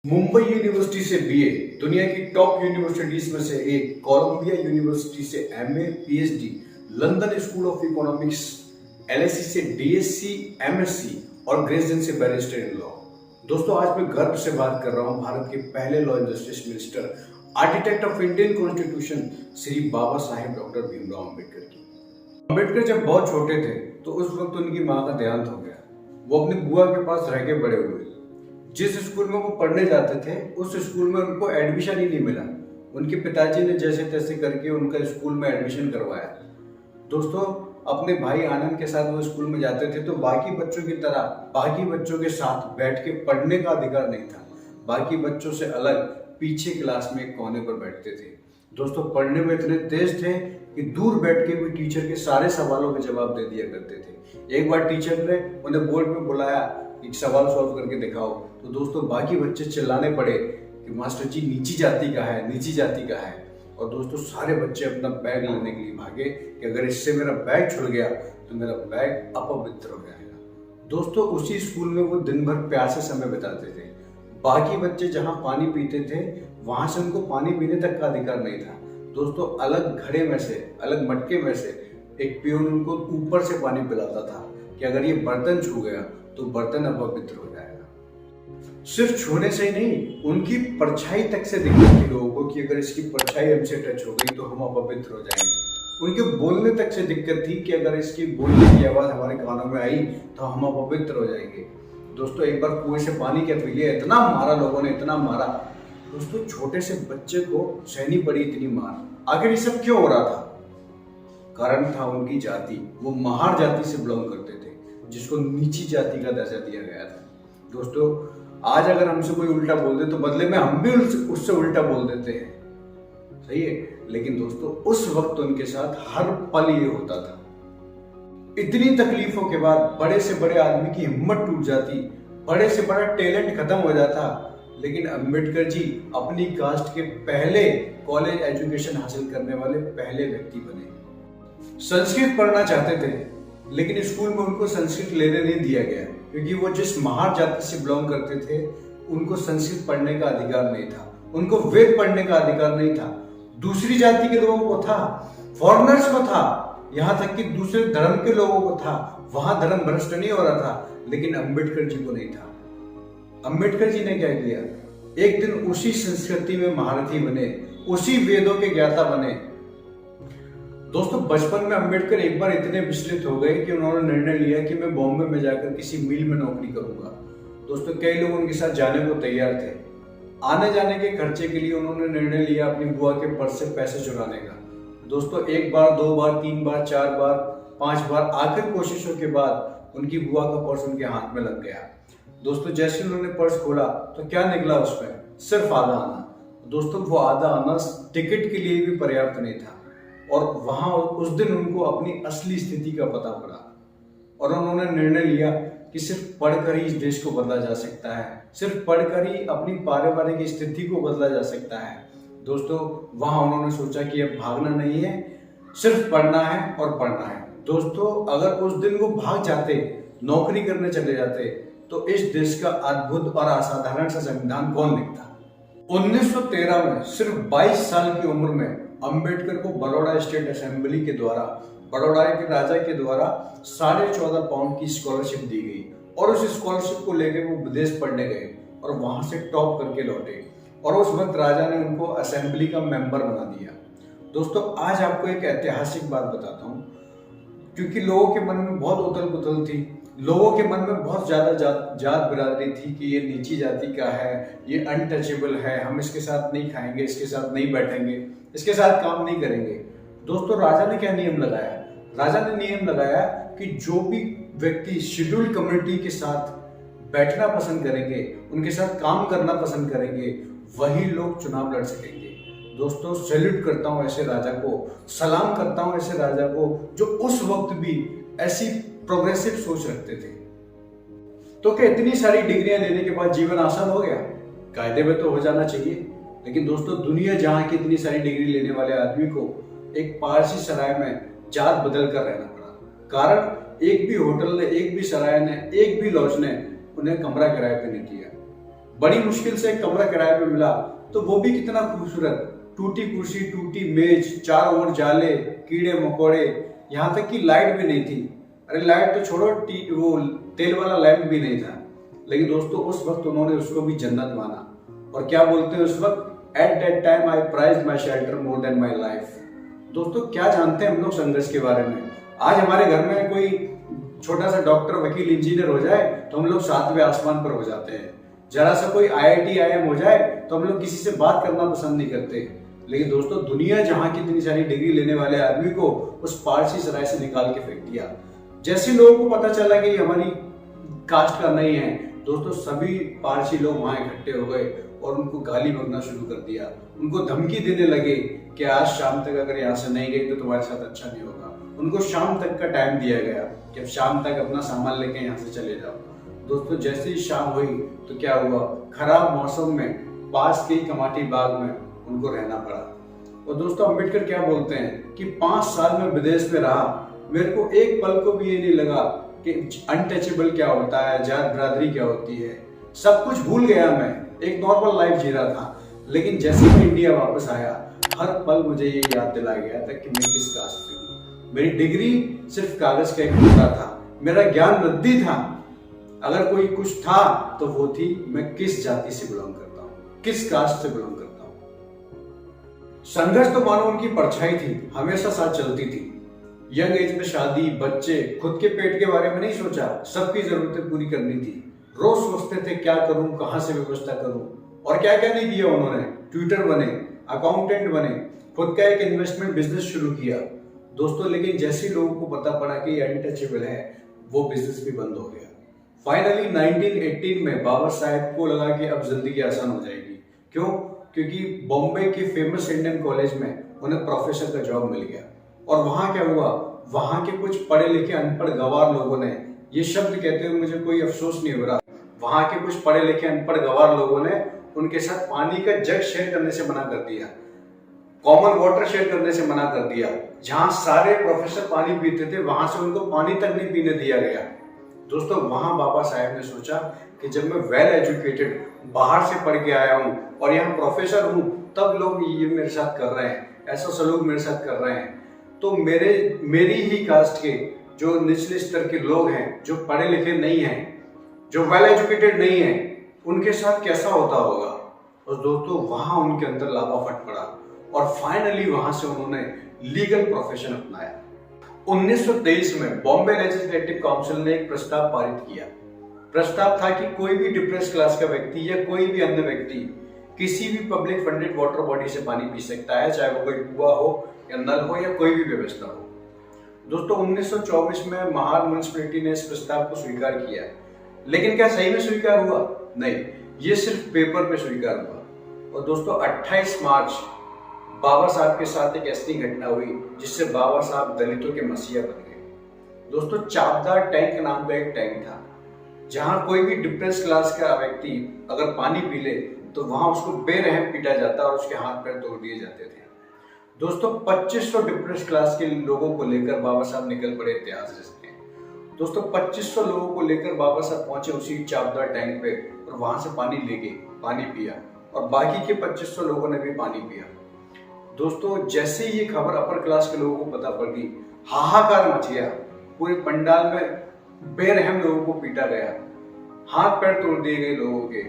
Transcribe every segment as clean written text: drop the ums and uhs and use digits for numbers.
Mumbai university से BA, दुनिया की टॉप यूनिवर्सिटीज में से एक, कोलंबिया यूनिवर्सिटी से MA, PhD, London school of economics, LAC से डीएससी, एमएससी और ग्रेजुएशन से बैरिस्टर इन लॉ। दोस्तों, आज मैं गर्व से बात कर रहा हूं भारत के पहले law and justice minister, architect of Indian constitution, Shri Baba Saheb doctor Bhimrao Ambedkar की। अम्बेडकर जब बहुत छोटे थे तो उस वक्त उनकी माँ का देहांत हो गया। वो अपनी बुआ के पास रह के बड़े हुए। जिस स्कूल में वो पढ़ने जाते थे उस स्कूल में उनको एडमिशन ही नहीं मिला। उनके पिताजी ने जैसे तैसे करके उनका स्कूल में एडमिशन करवाया। दोस्तों, अपने भाई आनंद के साथ वो स्कूल में जाते थे तो बाकी बच्चों की तरह बाकी बच्चों के साथ बैठ के पढ़ने का अधिकार नहीं था। बाकी बच्चों से अलग पीछे क्लास में एक कोने पर बैठते थे। दोस्तों, पढ़ने में इतने तेज थे कि दूर बैठ के भी टीचर के सारे सवालों के जवाब दे दिया करते थे। एक बार टीचर ने उन्हें बोर्ड पे बुलाया, एक सवाल सॉल्व करके दिखाओ, तो दोस्तों बाकी बच्चे चिल्लाने पड़े कि मास्टर जी नीची जाति का है, नीची जाति का है। और दोस्तों सारे बच्चे अपना बैग लेने के लिए भागे कि अगर इससे मेरा बैग छुड़ गया तो मेरा बैग अपवित्र हो जाएगा। दोस्तों, उसी स्कूल में वो दिन भर प्यासे समय बिताते थे। बाकी बच्चे जहाँ पानी पीते थे वहां से उनको पानी पीने तक का अधिकार नहीं था। दोस्तों, अलग घड़े में से, अलग मटके में से एक पियून उनको ऊपर से पानी पिलाता था कि अगर ये बर्तन छू गया तो बर्तन अपवित्र हो जाएगा। सिर्फ छूने से ही नहीं, उनकी परछाई तक से दिक्कत थी लोगों को कि अगर इसकी परछाई हमसे टच हो गई तो हम अपवित्र हो जाएंगे। उनके बोलने तक से दिक्कत थी कि अगर इसकी बोलने की आवाज हमारे कानों में आई तो हम अपवित्र हो जाएंगे। दोस्तों, एक बार कुएं से पानी क्या पी लिया, इतना मारा लोगों ने, इतना मारा। दोस्तों, छोटे से बच्चे को सहनी पड़ी इतनी मार। आखिर ये सब क्यों हो रहा था? कारण था उनकी जाति। वो महार जाति से बिलोंग करते थे जिसको नीची जाति का दर्जा दिया गया था। दोस्तों, आज अगर हमसे कोई उल्टा बोल दे तो बदले में हम भी उससे उल्टा बोल देते हैं, सही है। लेकिन दोस्तों, उस वक्त उनके साथ हर पल ये होता था। इतनी तकलीफों के बाद बड़े से बड़े आदमी की हिम्मत टूट जाती, बड़े से बड़ा टैलेंट खत्म हो जाता, लेकिन अंबेडकर जी अपनी कास्ट के पहले कॉलेज एजुकेशन हासिल करने वाले पहले व्यक्ति बने। संस्कृत पढ़ना चाहते थे लेकिन स्कूल में उनको संस्कृत लेने नहीं दिया गया क्योंकि वो जिस महार जाति से बिलोंग करते थे उनको संस्कृत पढ़ने का अधिकार नहीं था, उनको वेद पढ़ने का अधिकार नहीं था। दूसरी जाति के लोगों को था, फॉरेनर्स को था, यहाँ तक कि दूसरे धर्म के लोगों को था। वहां धर्म भ्रष्ट नहीं हो रहा था, लेकिन अंबेडकर जी को नहीं था। अंबेडकर जी ने क्या किया? एक दिन उसी संस्कृति में महारथी बने, उसी वेदों के ज्ञाता बने। दोस्तों, बचपन में अंबेडकर एक बार इतने विचलित हो गए कि उन्होंने निर्णय लिया कि मैं बॉम्बे में जाकर किसी मिल में नौकरी करूंगा। दोस्तों, कई लोग उनके साथ जाने को तैयार थे। आने जाने के खर्चे के लिए उन्होंने निर्णय लिया अपनी बुआ के पर्स से पैसे चुराने का। दोस्तों, एक बार, दो बार, तीन बार, चार बार, पांच बार, आखिर कोशिशों के बाद उनकी बुआ का पर्स उनके हाथ में लग गया। दोस्तों, जैसे उन्होंने पर्स खोला तो क्या निकला उसमें? सिर्फ आधा आना। दोस्तों, वो आधा आना टिकट के लिए भी पर्याप्त नहीं था और वहां उस दिन उनको अपनी असली स्थिति का पता पड़ा और उन्होंने निर्णय लिया कि सिर्फ पढ़कर ही इस देश को बदला जा सकता है, सिर्फ पढ़कर ही अपनी पारिवारिक स्थिति को बदला जा सकता है। दोस्तों, वहां उन्होंने सोचा कि अब भागना नहीं है, सिर्फ पढ़ना है और पढ़ना है। दोस्तों, अगर उस दिन वो भाग जाते, नौकरी करने चले जाते तो इस देश का अद्भुत और असाधारण सा संविधान कौन लिखता? 1913 में सिर्फ 22 साल की उम्र में अंबेडकर को बड़ौदा स्टेट असेंबली के द्वारा, बड़ौदा के राजा के द्वारा 14.5 पाउंड की स्कॉलरशिप दी गई और उस स्कॉलरशिप को लेकर वो विदेश पढ़ने गए और वहां से टॉप करके लौटे और उस वक्त राजा ने उनको असेंबली का मेंबर बना दिया। दोस्तों, आज आपको एक ऐतिहासिक बात बताता हूँ क्योंकि लोगों के मन में बहुत उथल पुथल थी। लोगों के मन में बहुत ज्यादा जात बिरादरी थी कि ये नीची जाति का है, ये अनटचेबल है, हम इसके साथ नहीं खाएंगे, इसके साथ नहीं बैठेंगे, इसके साथ काम नहीं करेंगे। दोस्तों, राजा ने क्या नियम लगाया? राजा ने नियम लगाया कि जो भी व्यक्ति शेड्यूल्ड कम्युनिटी के साथ बैठना पसंद करेंगे, उनके साथ काम करना पसंद करेंगे, वही लोग चुनाव लड़ सकेंगे। दोस्तों, सैल्यूट करता हूं ऐसे राजा को, सलाम करता हूं ऐसे राजा को जो उस वक्त भी ऐसी प्रोग्रेसिव सोच रखते थे। तो क्या इतनी सारी डिग्रियां लेने के बाद जीवन आसान हो गया? कायदे में तो हो जाना चाहिए, लेकिन दोस्तों, दुनिया जहां की इतनी सारी डिग्री लेने वाले आदमी को एक पारसी सराय में जात बदल कर रहना पड़ा। कारण एक भी होटल ने, एक भी सराय ने, एक भी लॉज ने उन्हें कमरा किराए पे नहीं दिया। बड़ी मुश्किल से एक कमरा किराए पे मिला, तो वो भी कितना खूबसूरत, टूटी कुर्सी, टूटी मेज, चारों ओर जाले, कीड़े मकोड़े, यहाँ तक कि लाइट भी नहीं थी। अरे लाइट तो छोड़ो, वो तेल वाला लैंप भी नहीं था। लेकिन दोस्तों उस वक्त उन्होंने उसको भी जन्नत माना। और क्या बोलते हैं उस वक्त, at that time I prized my shelter more than my life. दोस्तों क्या जानते हैं हम लोग संघर्ष के बारे में। आज हमारे घर में कोई छोटा सा डॉक्टर, वकील, इंजीनियर हो जाए तो हम लोग 7वें आसमान पर हो जाते हैं। जरा सा कोई IIT IIM हो जाए तो हम लोग किसी से बात करना पसंद नहीं करते। लेकिन दोस्तों दुनिया जहां की इतनी सारी डिग्री लेने वाले आदमी को उस पारसी सराय से निकाल के फेंक दिया। जैसे लोगों को पता चला कि हमारी कास्ट का नहीं है, दोस्तों सभी पारसी लोग वहां इकट्ठे हो गए और उनको गाली बकना शुरू कर दिया। उनको धमकी देने लगे कि आज शाम तक अगर यहाँ से नहीं गई तो तुम्हारे साथ अच्छा नहीं होगा। उनको शाम तक का टाइम दिया गया कि अब शाम तक अपना सामान लेके यहाँ से चले जाओ। दोस्तों जैसे ही शाम हुई तो क्या हुआ, खराब मौसम में पास के कमाटी बाग में उनको रहना पड़ा। और दोस्तों अम्बेडकर क्या बोलते हैं कि 5 साल में विदेश में रहा, मेरे को एक पल को भी ये नहीं लगा कि अनटचेबल क्या होता है, जात बिरादरी क्या होती है। सब कुछ भूल गया, मैं एक नॉर्मल लाइफ जी रहा था। लेकिन जैसे मैं इंडिया वापस आया, हर पल मुझे ये याद दिलाया गया था कि मैं किस कास्ट से हूँ। मेरी डिग्री सिर्फ कागज का एक टुकड़ा था, मेरा ज्ञान रद्दी था। अगर कोई कुछ था तो वो थी मैं किस जाति से बिलोंग करता हूँ, किस कास्ट से बिलोंग करता हूँ। संघर्ष तो मानो उनकी परछाई थी, हमेशा साथ चलती थी। यंग एज में शादी, बच्चे, खुद के पेट के बारे में नहीं सोचा, सबकी जरूरतें पूरी करनी थी। रोज सोचते थे क्या करूं, कहां से व्यवस्था करूं, और क्या क्या नहीं किया उन्होंने। ट्यूटर बने, अकाउंटेंट बने, खुद का एक इन्वेस्टमेंट बिजनेस शुरू किया। दोस्तों लेकिन जैसे लोगों को पता पड़ा कि अनटचेबल है, वो बिजनेस भी बंद हो गया। फाइनली 1918 में बाबा साहेब को लगा कि अब जिंदगी आसान हो जाएगी। क्यों? क्योंकि बॉम्बे के फेमस इंडियन कॉलेज में उन्हें प्रोफेसर का जॉब मिल गया। और वहां क्या हुआ, वहां के कुछ पढ़े लिखे अनपढ़ गंवार लोगों ने, ये शब्द कहते हुए मुझे कोई अफसोस नहीं हो रहा, वहां के कुछ पढ़े लिखे अनपढ़ गंवार लोगों ने उनके साथ पानी का जग शेयर करने से मना कर दिया, कॉमन वाटर शेयर करने से मना कर दिया। जहां सारे प्रोफेसर पानी पीते थे वहां से उनको पानी तक नहीं पीने दिया गया। दोस्तों वहां बाबा साहेब ने सोचा कि जब मैं वेल एजुकेटेड बाहर से पढ़ के आया हूं और यहाँ प्रोफेसर हूं, तब लोग ये मेरे साथ कर रहे हैं, ऐसा सलूक मेरे साथ कर रहे हैं, तो मेरी ही कास्ट के जो निचले स्तर के लोग हैं, जो पढ़े लिखे नहीं हैं, जो वेल एजुकेटेड नहीं हैं, उनके साथ कैसा होता होगा। और दोस्तों वहां उनके अंदर लावा फट पड़ा और फाइनली वहां से उन्होंने लीगल प्रोफेशन अपनाया। 1923 में बॉम्बे लेजिस्लेटिव काउंसिल ने एक प्रस्ताव पारित किया। प्रस्ताव था कि कोई भी डिप्रेस क्लास का व्यक्ति या कोई भी अन्य व्यक्ति किसी भी पब्लिक फंडेड वाटर बॉडी से पानी पी सकता है, चाहे वो कोई कुआं हो या नल हो या कोई भी व्यवस्था हो। दोस्तों 1924 में महार म्युनिसिपैलिटी ने इस प्रस्ताव को स्वीकार किया, लेकिन क्या सही में स्वीकार हुआ? नहीं, ये सिर्फ पेपर पे स्वीकार हुआ। और दोस्तों 28 मार्च बाबा साहब के साथ एक ऐसी घटना हुई जिससे बाबा साहब दलितों के मसीहा बन गए। दोस्तों चापदार टैंक नाम का एक टैंक था, जहां कोई भी डिप्रेस क्लास का व्यक्ति अगर पानी पी ले तो वहां उसको बेरहम पीटा जाता और उसके हाथ पैर तोड़ दिए जाते थे। दोस्तों 2500 डिप्रेस क्लास के लोगों को लेकर बाबा साहब निकल पड़े इतिहास रचने। दोस्तों 2500 लोगों को लेकर बाबा साहब पहुंचे उसी चापदार टैंक पे और वहां से पानी लेके पानी पिया और बाकी के 2500 लोगों ने भी पानी पिया। दोस्तों जैसे ये खबर अपर क्लास के लोगों को पता पड़ गई, हाहाकार मच गया। पूरे पंडाल में बेरहम लोगों को पीटा गया, हाथ पैर तोड़ दिए गए लोगों के।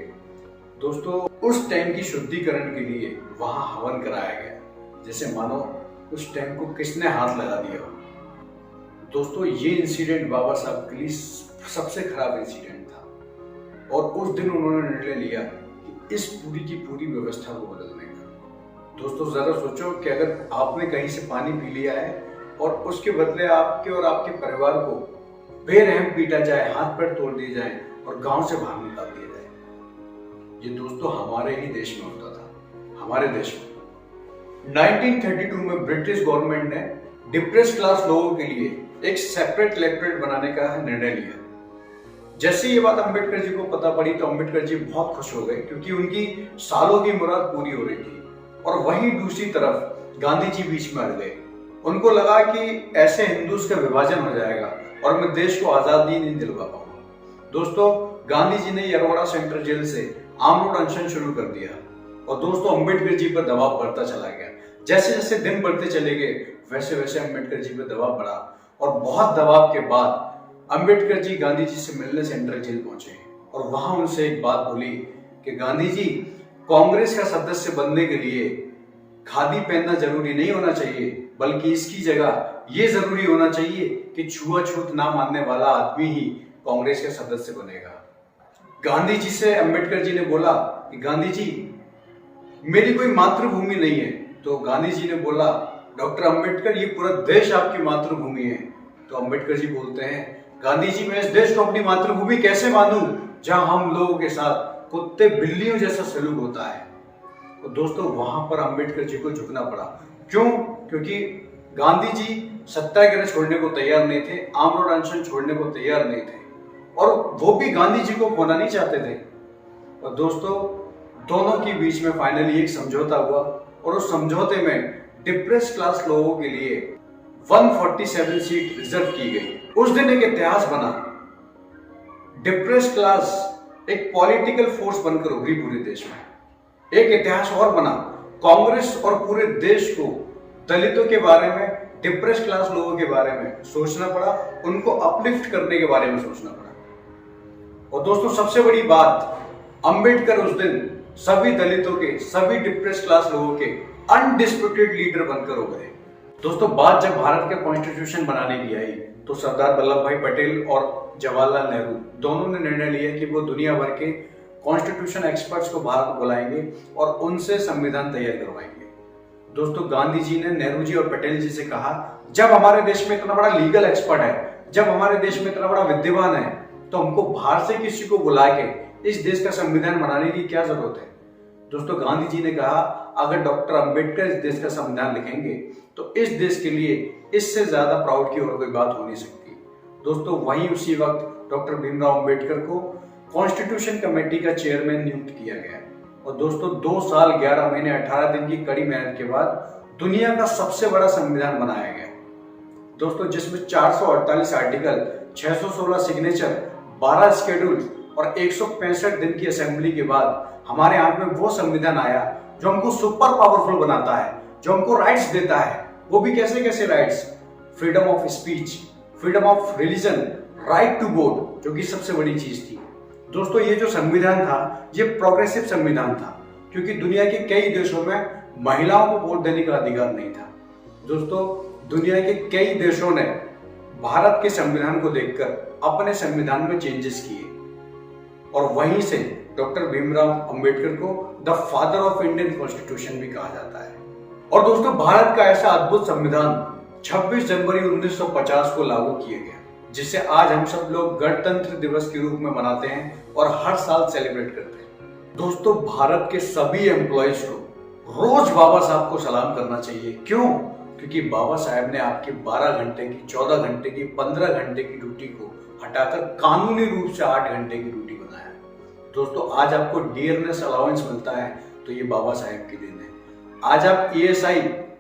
दोस्तों उस टैंक की शुद्धिकरण के लिए वहां हवन कराया गया, जैसे मानो उस टैंक को किसने हाथ लगा दिया। दोस्तों ये इंसिडेंट बाबा साहब के लिए सबसे खराब इंसिडेंट था और उस दिन उन्होंने निर्णय लिया कि इस पूरी की पूरी व्यवस्था को बदलने का। दोस्तों जरा सोचो कि अगर आपने कहीं से पानी पी लिया है और उसके बदले आपके और आपके परिवार को बेरहम पीटा जाए, हाथ पैर तोड़ दिए जाए और गांव से बाहर निकाल दिया जाए। ये दोस्तों हमारे ही देश में होता था, हमारे देश में। 1932 में ब्रिटिश गवर्नमेंट ने डिप्रेस क्लास लोगों के लिए एक सेपरेट इलेक्टोरेट बनाने का निर्णय लिया। जैसे ये बात अंबेडकर जी को पता पड़ी तो अंबेडकर जी बहुत खुश हो गए, क्योंकि उनकी सालों की मुराद पूरी हो रही थी। और वहीं दूसरी तरफ गांधी जी बीच में अड़ गए। उनको लगा कि ऐसे हिंदूज का विभाजन हो जाएगा और मैं देश को आजादी नहीं दिलवा पाऊंगा। दोस्तों गांधी जी ने यरवड़ा सेंट्रल जेल से आम रोड अनशन शुरू कर दिया और दोस्तों अंबेडकर जी पर दबाव बढ़ता चला गया। जैसे जैसे दिन बढ़ते चले गए वैसे वैसे अंबेडकर जी पर दबाव बढ़ा और बहुत दबाव के बाद अंबेडकर जी गांधी जी से मिलने सेंट्रल जेल पहुंचे और वहां उनसे एक बात बोली कि गांधी जी, कांग्रेस का सदस्य बनने के लिए खादी पहनना जरूरी नहीं होना चाहिए, बल्कि इसकी जगह ये जरूरी होना चाहिए कि छुआछूत ना मानने वाला आदमी ही कांग्रेस का सदस्य बनेगा। गांधी जी से अंबेडकर जी ने बोला कि गांधी जी, मेरी कोई मातृभूमि नहीं है। तो गांधी जी ने बोला, डॉक्टर अंबेडकर, ये पूरा देश आपकी मातृभूमि है। तो अंबेडकर जी बोलते हैं, गांधी जी, मैं इस देश को अपनी मातृभूमि कैसे मानूं जहां हम लोगों के साथ कुत्ते बिल्लियों जैसा सलूक होता है। तो दोस्तों वहां पर अंबेडकर जी को झुकना पड़ा। क्यों? क्योंकि गांधी जी सत्याग्रह छोड़ने को तैयार नहीं थे, आम रोड अनशन छोड़ने को तैयार नहीं थे और वो भी गांधी जी को खोना नहीं चाहते थे। और दोस्तों दोनों के बीच में फाइनली एक समझौता हुआ और उस समझौते में डिप्रेस क्लास लोगों के लिए 147 सीट रिजर्व की गई। उस दिन एक इतिहास बना। डिप्रेस क्लास एक पॉलिटिकल फोर्स बनकर उभरी पूरे देश में। एक इतिहास और बना। कांग्रेस और पूरे देश को दलितों के बारे में, डिप्रेस क्लास लोगों के बारे में सोचना पड़ा, उनको अपलिफ्ट करने के बारे में सोचना पड़ा। और दोस्तों सबसे बड़ी बात, अंबेडकर उस दिन सभी दलितों के, सभी डिप्रेस क्लास लोगों के अनडिस्प्यूटेड लीडर बनकर उभरे। दोस्तों बात जब भारत का कॉन्स्टिट्यूशन बनाने की आई तो सरदार वल्लभ भाई पटेल और जवाहरलाल नेहरू दोनों ने निर्णय लिया कि वो दुनिया भर के कॉन्स्टिट्यूशन एक्सपर्ट्स को भारत बुलाएंगे और उनसे संविधान तैयार करवाएंगे। दोस्तों गांधी जी ने नेहरू जी और पटेल जी से कहा, जब हमारे देश में इतना बड़ा लीगल एक्सपर्ट है, जब हमारे देश में इतना बड़ा विद्वान है, तो हमको बाहर से किसी को बुला के इस देश का संविधान बनाने की क्या जरूरत है। दोस्तों गांधी जी ने कहा, अगर डॉक्टर अंबेडकर इस देश का संविधान लिखेंगे तो इस देश के लिए इससे ज्यादा प्राउड की और कोई बात हो नहीं सकती। दोस्तों वहीं उसी वक्त डॉक्टर भीमराव अंबेडकर को कॉन्स्टिट्यूशन कमेटी का चेयरमैन नियुक्त किया गया और दोस्तों 2 साल 11 महीने 18 दिन की कड़ी मेहनत के बाद दुनिया का सबसे बड़ा संविधान बनाया गया। दोस्तों जिसमें 448 आर्टिकल, 616 सिग्नेचर, 12 शेड्यूल और 165 दिन की असेंबली के बाद हमारे हाथ में वो संविधान आया जो हमको सुपर पावरफुल बनाता है, जो हमको राइट्स देता है। वो भी कैसे कैसे rights? Freedom of speech, freedom of religion, right to vote, जो कि सबसे बड़ी चीज थी। दोस्तों ये जो संविधान था ये प्रोग्रेसिव संविधान था, क्योंकि दुनिया के कई देशों में महिलाओं को वोट देने का अधिकार नहीं था। दोस्तों दुनिया के कई देशों ने भारत के संविधान को देखकर अपने संविधान में चेंजेस किए और वहीं से डॉक्टर भीमराव अंबेडकर को the father of Indian constitution भी कहा जाता है। और दोस्तों भारत का ऐसा अद्भुत संविधान 26 जनवरी 1950 को लागू किया गया, जिसे आज हम सब लोग गणतंत्र दिवस के रूप में मनाते हैं और हर साल सेलिब्रेट करते हैं। दोस्तों भारत के सभी एम्प्लॉयज को रोज बाबा साहब को सलाम करना चाहिए। क्यों? क्योंकि बाबा साहब ने आपके 12 घंटे की, 14 घंटे की, 15 घंटे की ड्यूटी को हटाकर कानूनी रूप से 8 घंटे की ड्यूटी बनाया। दोस्तों आज आपको डियरनेस अलाउंस मिलता है तो ये बाबा साहब की देन है। आज आप ESI,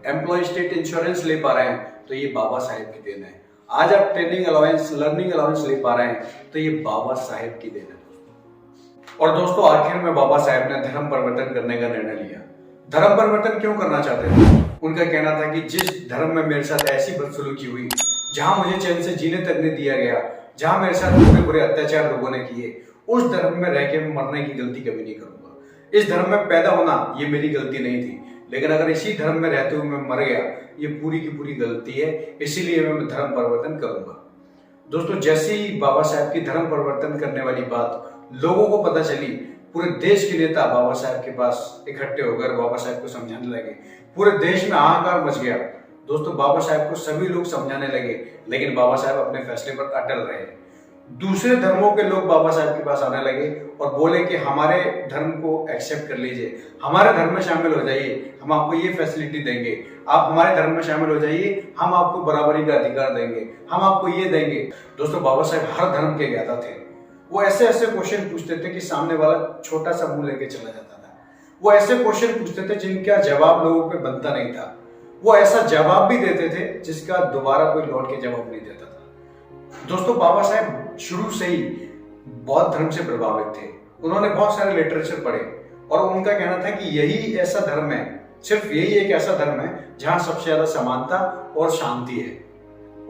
एम्प्लॉय स्टेट इंश्योरेंस ले पा रहे हैं तो ये बाबा साहब की देन है। आज आप ट्रेनिंग अलाउंस, लर्निंग अलाउंस ले पा रहे हैं तो ये बाबा साहब की देन है दोस्तों। और दोस्तों आखिर में बाबा साहब ने धर्म परिवर्तन करने का निर्णय लिया। धर्म परिवर्तन क्यों करना चाहते थे? उनका कहना था कि जिस धर्म में मेरे साथ ऐसी बदसलूकी हुई, जहां मुझे चैन से जीने तक नहीं दिया गया, जहां मेरे साथ बुरे बुरे अत्याचार लोगों ने किए, उस धर्म में रह के मरने की गलती कभी नहीं करूंगा। इस धर्म में पैदा होना ये मेरी गलती नहीं थी, लेकिन अगर इसी धर्म में रहते हुए मैं मर गया, ये पूरी की पूरी गलती है, इसीलिए मैं धर्म परिवर्तन करूंगा। दोस्तों जैसे ही बाबा साहब की धर्म परिवर्तन करने वाली बात लोगों को पता चली, पूरे देश के नेता बाबा साहब के पास इकट्ठे होकर बाबा साहब को समझाने लगे। पूरे देश में हाहाकार मच गया। दोस्तों बाबा साहब को सभी लोग समझाने लगे, लेकिन बाबा साहब अपने फैसले पर अटल रहे। दूसरे धर्मों के लोग बाबा साहब के पास आने लगे और बोले कि हमारे धर्म को एक्सेप्ट कर लीजिए, हमारे धर्म में शामिल हो जाइए, हम आपको ये फैसिलिटी देंगे, आप हमारे धर्म में शामिल हो जाइए, हम आपको बराबरी का अधिकार देंगे, हम आपको ये देंगे। दोस्तों बाबा साहब हर धर्म के ज्ञाता थे। वो ऐसे ऐसे क्वेश्चन पूछते थे कि सामने वाला छोटा सा मुंह लेके चला जाता था। वो ऐसे क्वेश्चन पूछते थे जिनका जवाब लोगों पे बनता नहीं था। वो ऐसा जवाब भी देते थे जिसका दोबारा कोई लौट के जवाब नहीं देता था। दोस्तों बाबा साहब शुरू से ही बौद्ध धर्म से प्रभावित थे उन्होंने बहुत सारे लिटरेचर पढ़े और उनका कहना था कि यही ऐसा धर्म है, सिर्फ यही एक ऐसा धर्म है जहां सबसे ज्यादा समानता और शांति है।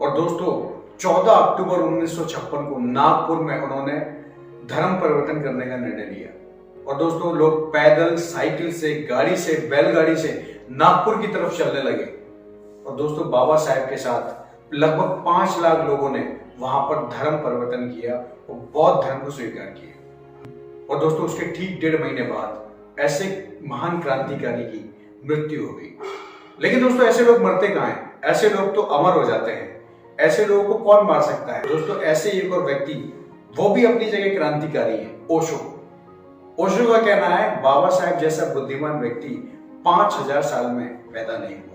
और दोस्तों 14 अक्टूबर 1956 को नागपुर में उन्होंने धर्म परिवर्तन करने का निर्णय लिया। और दोस्तों लोग पैदल, साइकिल से, गाड़ी से, बैलगाड़ी से नागपुर की तरफ चलने लगे। और दोस्तों बाबा साहेब के साथ लगभग 5 लाख लोगों ने वहां पर धर्म परिवर्तन किया और बौद्ध धर्म को स्वीकार किया। और दोस्तों उसके ठीक 1.5 महीने बाद ऐसे महान क्रांतिकारी की मृत्यु हो गई। लेकिन दोस्तों ऐसे लोग मरते कहाँ हैं? ऐसे लोग तो अमर हो जाते हैं। ऐसे लोगों को कौन मार सकता है? दोस्तों ऐसे एक और व्यक्ति, वो भी अपनी जगह क्रांतिकारी है, ओशो। ओशो का कहना है बाबा साहेब जैसा बुद्धिमान व्यक्ति 5000 साल में पैदा नहीं हुआ।